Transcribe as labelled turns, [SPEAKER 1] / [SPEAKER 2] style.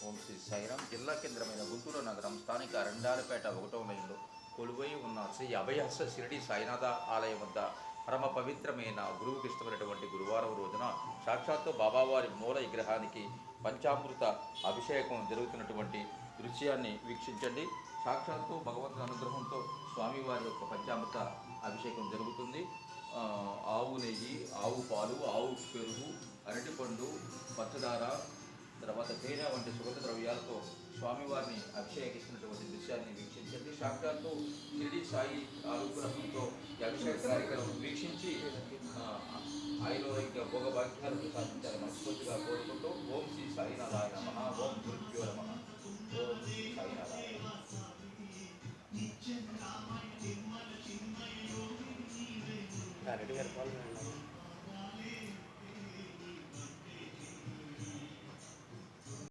[SPEAKER 1] ఓం శ్రీ సాయిరాం. జిల్లా కేంద్రమైన గుంటూరు నగరం స్థానిక రెండాలపేట 1వ మైల్లో కొలువై ఉన్న శ్రీ అభయహస్త షిరిడి సాయినాథ ఆలయం వద్ద పరమ పవిత్రమైన గురువుకి ఇష్టమైనటువంటి గురువారం రోజున సాక్షాత్తు బాబావారి మూల విగ్రహానికి పంచామృత అభిషేకం జరుగుతున్నటువంటి దృశ్యాన్ని వీక్షించండి. సాక్షాత్తు భగవంతుని అనుగ్రహంతో స్వామివారి యొక్క పంచామృత అభిషేకం జరుగుతుంది. ఆవు నెయ్యి, ఆవు పాలు, ఆవు పెరుగు, అరటిపండు, పచ్చదార, తర్వాత తేనె వంటి సుగంధ ద్రవ్యాలతో స్వామివారిని అభిషేకిస్తున్నటువంటి దృశ్యాన్ని వీక్షించండి. సాక్షాత్తు షిరిడి సాయి అనుగ్రహంతో ఈ అభిషేక కార్యక్రమం వీక్షించి ఆయుర్వేదిక భోగభాగ్యాలను సాధించాలని మనస్ఫూర్తిగా కోరుకుంటూ ఓం శ్రీ సాయినాథాయ నమః. ఓం గురుభ్యో నమః. ఓం శ్రీ సాయినాథాయ నమః.